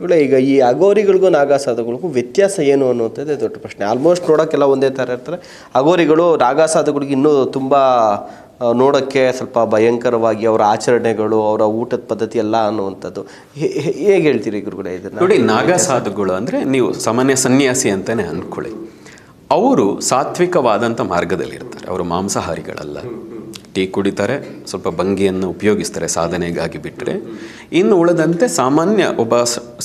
ಒಳ್ಳೆ ಈಗ ಈ ಅಘೋರಿಗಳಿಗೂ ನಾಗಾಸಾಧುಗಳಿಗೂ ವ್ಯತ್ಯಾಸ ಏನು ಅನ್ನುವಂಥದ್ದೇ ದೊಡ್ಡ ಪ್ರಶ್ನೆ. ಆಲ್ಮೋಸ್ಟ್ ನೋಡೋಕ್ಕೆಲ್ಲ ಒಂದೇ ಥರ ಇರ್ತಾರೆ. ಅಘೋರಿಗಳು ನಾಗಾಸಾಧುಗಳಿಗೆ ಇನ್ನೂ ತುಂಬ ನೋಡೋಕ್ಕೆ ಸ್ವಲ್ಪ ಭಯಂಕರವಾಗಿ ಅವರ ಆಚರಣೆಗಳು, ಅವರ ಊಟದ ಪದ್ಧತಿ ಎಲ್ಲ ಅನ್ನುವಂಥದ್ದು. ಹೇಗೆ ಹೇಳ್ತೀರಿ ಗುರುಗಳೇ ಇದನ್ನು? ನೋಡಿ, ನಾಗಾಸಾಧುಗಳು ಅಂದರೆ ನೀವು ಸಾಮಾನ್ಯ ಸನ್ಯಾಸಿ ಅಂತಲೇ ಅಂದ್ಕೊಳ್ಳಿ. ಅವರು ಸಾತ್ವಿಕವಾದಂಥ ಮಾರ್ಗದಲ್ಲಿರ್ತಾರೆ. ಅವರು ಮಾಂಸಾಹಾರಿಗಳಲ್ಲ. ಟೀ ಕುಡಿತಾರೆ, ಸ್ವಲ್ಪ ಭಂಗಿಯನ್ನು ಉಪಯೋಗಿಸ್ತಾರೆ ಸಾಧನೆಗಾಗಿ ಬಿಟ್ಟರೆ. ಇನ್ನು ಉಳಿದಂತೆ ಸಾಮಾನ್ಯ ಒಬ್ಬ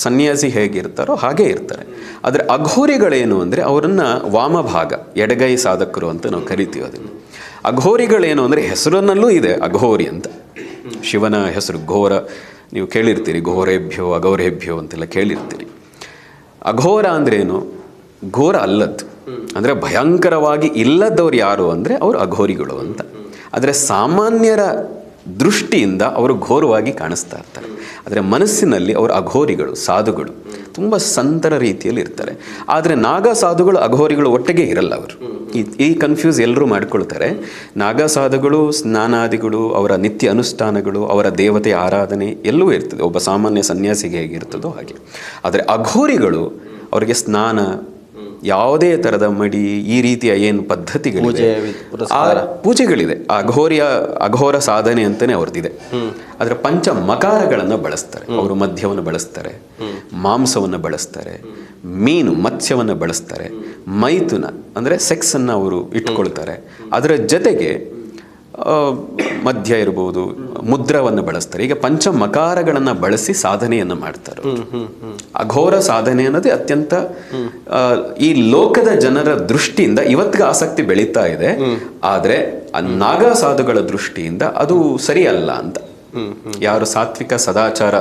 ಸನ್ಯಾಸಿ ಹೇಗಿರ್ತಾರೋ ಹಾಗೇ ಇರ್ತಾರೆ. ಆದರೆ ಅಘೋರಿಗಳೇನು ಅಂದರೆ ಅವರನ್ನು ವಾಮಭಾಗ, ಎಡಗೈ ಸಾಧಕರು ಅಂತ ನಾವು ಕರಿತೀವಿ ಅದನ್ನು. ಅಘೋರಿಗಳೇನು ಅಂದರೆ ಹೆಸರನ್ನಲ್ಲೂ ಇದೆ ಅಘೋರಿ ಅಂತ. ಶಿವನ ಹೆಸರು ಘೋರ, ನೀವು ಕೇಳಿರ್ತೀರಿ, ಘೋರೇಭ್ಯೋ ಅಘೋರೇಭ್ಯೋ ಅಂತೆಲ್ಲ ಕೇಳಿರ್ತೀರಿ. ಅಘೋರ ಅಂದ್ರೇನು? ಘೋರ ಅಲ್ಲದ್ದು ಅಂದರೆ ಭಯಂಕರವಾಗಿ ಇಲ್ಲದವ್ರು ಯಾರು ಅಂದರೆ ಅವರು ಅಘೋರಿಗಳು ಅಂತ. ಆದರೆ ಸಾಮಾನ್ಯರ ದೃಷ್ಟಿಯಿಂದ ಅವರು ಘೋರವಾಗಿ ಕಾಣಿಸ್ತಾ ಇರ್ತಾರೆ. ಆದರೆ ಮನಸ್ಸಿನಲ್ಲಿ ಅವರು ಅಘೋರಿಗಳು, ಸಾಧುಗಳು, ತುಂಬ ಸಂತರ ರೀತಿಯಲ್ಲಿ ಇರ್ತಾರೆ. ಆದರೆ ನಾಗ ಸಾಧುಗಳು ಅಘೋರಿಗಳು ಒಟ್ಟಿಗೆ ಇರಲ್ಲ. ಅವರು ಈ ಕನ್ಫ್ಯೂಸ್ ಎಲ್ಲರೂ ಮಾಡ್ಕೊಳ್ತಾರೆ. ನಾಗ ಸಾಧುಗಳು ಸ್ನಾನಾದಿಗಳು, ಅವರ ನಿತ್ಯ ಅನುಷ್ಠಾನಗಳು, ಅವರ ದೇವತೆಯ ಆರಾಧನೆ ಎಲ್ಲವೂ ಇರ್ತದೆ. ಒಬ್ಬ ಸಾಮಾನ್ಯ ಸನ್ಯಾಸಿಗೆ ಹೇಗಿರ್ತದೋ ಹಾಗೆ. ಆದರೆ ಅಘೋರಿಗಳು ಅವರಿಗೆ ಸ್ನಾನ, ಯಾವುದೇ ಥರದ ಮಡಿ, ಈ ರೀತಿಯ ಏನು ಪದ್ಧತಿಗಳಿದೆ, ಪೂಜೆಗಳಿದೆ. ಅಘೋರ ಸಾಧನೆ ಅಂತಲೇ ಅವ್ರದ್ದಿದೆ. ಆದರೆ ಪಂಚ ಮಕಾರಗಳನ್ನು ಬಳಸ್ತಾರೆ. ಅವರು ಮದ್ಯವನ್ನು ಬಳಸ್ತಾರೆ, ಮಾಂಸವನ್ನು ಬಳಸ್ತಾರೆ, ಮೀನು ಮತ್ಸ್ಯವನ್ನು ಬಳಸ್ತಾರೆ, ಮೈಥುನ ಅಂದರೆ ಸೆಕ್ಸನ್ನು ಅವರು ಇಟ್ಕೊಳ್ತಾರೆ. ಅದರ ಜೊತೆಗೆ ಮಧ್ಯ ಇರ್ಬೋದು, ಮುದ್ರವನ್ನು ಬಳಸ್ತಾರೆ. ಈಗ ಪಂಚ ಮಕಾರಗಳನ್ನು ಬಳಸಿ ಸಾಧನೆಯನ್ನು ಮಾಡ್ತಾರೆ. ಅಘೋರ ಸಾಧನೆ ಅನ್ನೋದೇ ಅತ್ಯಂತ ಈ ಲೋಕದ ಜನರ ದೃಷ್ಟಿಯಿಂದ ಇವತ್ತಿಗೆ ಆಸಕ್ತಿ ಬೆಳೀತಾ ಇದೆ. ಆದರೆ ನಾಗಾ ಸಾಧುಗಳ ದೃಷ್ಟಿಯಿಂದ ಅದು ಸರಿಯಲ್ಲ ಅಂತ. ಯಾರು ಸಾತ್ವಿಕ ಸದಾಚಾರ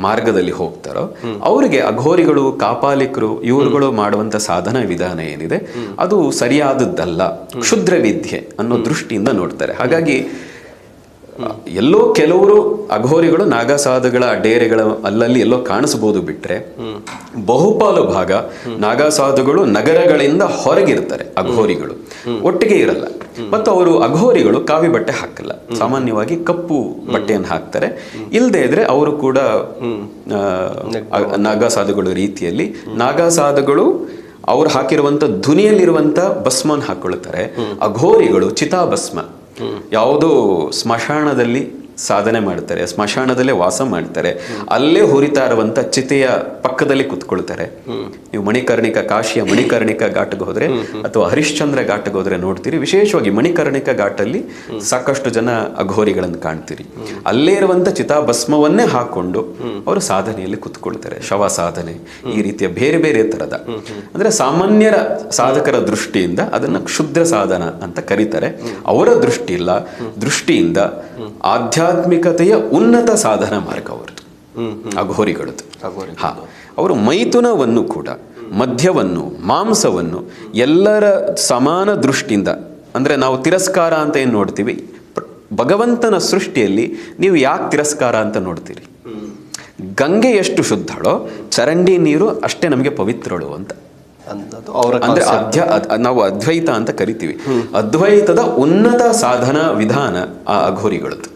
ಮಾರ್ಗದಲ್ಲಿ ಹೋಗ್ತಾರೋ ಅವರಿಗೆ ಅಘೋರಿಗಳು, ಕಾಪಾಲಿಕರು, ಇವರುಗಳು ಮಾಡುವಂಥ ಸಾಧನಾ ವಿಧಾನ ಏನಿದೆ ಅದು ಸರಿಯಾದದ್ದಲ್ಲ, ಕ್ಷುದ್ರ ವಿದ್ಯೆ ಅನ್ನೋ ದೃಷ್ಟಿಯಿಂದ ನೋಡ್ತಾರೆ. ಹಾಗಾಗಿ ಎಲ್ಲೋ ಕೆಲವರು ಅಘೋರಿಗಳು ನಾಗಾಸಾಧುಗಳ ಡೇರೆಗಳ ಅಲ್ಲಲ್ಲಿ ಎಲ್ಲೋ ಕಾಣಿಸ್ಬೋದು ಬಿಟ್ರೆ, ಬಹುಪಾಲು ಭಾಗ ನಾಗಾಸಾಧುಗಳು ನಗರಗಳಿಂದ ಹೊರಗಿರ್ತಾರೆ. ಅಘೋರಿಗಳು ಒಟ್ಟಿಗೆ ಇರಲ್ಲ. ಮತ್ತು ಅವರು ಅಘೋರಿಗಳು ಕಾವಿ ಬಟ್ಟೆ ಹಾಕಲ್ಲ, ಸಾಮಾನ್ಯವಾಗಿ ಕಪ್ಪು ಬಟ್ಟೆಯನ್ನು ಹಾಕ್ತಾರೆ. ಇಲ್ಲದೆ ಇದ್ರೆ ಅವರು ಕೂಡ ನಾಗಾಸಾಧುಗಳು ರೀತಿಯಲ್ಲಿ ನಾಗಾಸಾಧುಗಳು ಅವ್ರು ಹಾಕಿರುವಂಥ ಧ್ವನಿಯಲ್ಲಿರುವಂಥ ಭಸ್ಮವನ್ನು ಹಾಕೊಳ್ತಾರೆ. ಅಘೋರಿಗಳು ಚಿತಾಭಸ್ಮ, ಯಾವುದೋ ಸ್ಮಶಾನದಲ್ಲಿ ಸಾಧನೆ ಮಾಡ್ತಾರೆ, ಸ್ಮಶಾನದಲ್ಲೇ ವಾಸ ಮಾಡ್ತಾರೆ, ಅಲ್ಲೇ ಹುರಿತಾ ಇರುವಂಥ ಚಿತೆಯ ಪಕ್ಕದಲ್ಲಿ ಕುತ್ಕೊಳ್ತಾರೆ. ನೀವು ಮಣಿಕರ್ಣಿಕ, ಕಾಶಿಯ ಮಣಿಕರ್ಣಿಕ ಘಾಟ್ಗೆ ಹೋದ್ರೆ ಅಥವಾ ಹರಿಶ್ಚಂದ್ರ ಘಾಟ್ಗೆ ಹೋದ್ರೆ ನೋಡ್ತೀರಿ. ವಿಶೇಷವಾಗಿ ಮಣಿಕರ್ಣಿಕ ಘಾಟಲ್ಲಿ ಸಾಕಷ್ಟು ಜನ ಅಘೋರಿಗಳನ್ನು ಕಾಣ್ತೀರಿ. ಅಲ್ಲೇ ಇರುವಂಥ ಚಿತಾಭಸ್ಮವನ್ನೇ ಹಾಕೊಂಡು ಅವರು ಸಾಧನೆಯಲ್ಲಿ ಕುತ್ಕೊಳ್ತಾರೆ. ಶವ ಸಾಧನೆ, ಈ ರೀತಿಯ ಬೇರೆ ಬೇರೆ ಥರದ, ಅಂದ್ರೆ ಸಾಮಾನ್ಯರ ಸಾಧಕರ ದೃಷ್ಟಿಯಿಂದ ಅದನ್ನು ಕ್ಷುದ್ರ ಸಾಧನ ಅಂತ ಕರೀತಾರೆ. ಅವರ ದೃಷ್ಟಿಯಿಂದ ಆಧ್ಯಾತ್ಮಿಕತೆಯ ಉನ್ನತ ಸಾಧನ ಮಾರ್ಗ ಅವರದು, ಅಘೋರಿಗಳದ್ದು. ಅವರು ಮೈಥುನವನ್ನು ಕೂಡ, ಮದ್ಯವನ್ನು, ಮಾಂಸವನ್ನು ಎಲ್ಲರ ಸಮಾನ ದೃಷ್ಟಿಯಿಂದ, ಅಂದರೆ ನಾವು ತಿರಸ್ಕಾರ ಅಂತ ಏನು ನೋಡ್ತೀವಿ, ಭಗವಂತನ ಸೃಷ್ಟಿಯಲ್ಲಿ ನೀವು ಯಾಕೆ ತಿರಸ್ಕಾರ ಅಂತ ನೋಡ್ತೀರಿ? ಗಂಗೆ ಎಷ್ಟು ಶುದ್ಧಳೋ ಚರಂಡಿ ನೀರು ಅಷ್ಟೇ ನಮಗೆ ಪವಿತ್ರಳು ಅಂತ. ಅಂದ್ರೆ ನಾವು ಅದ್ವೈತ ಅಂತ ಕರಿತೀವಿ. ಅದ್ವೈತದ ಉನ್ನತ ಸಾಧನಾ ವಿಧಾನ ಆ ಅಘೋರಿಗಳದ್ದು.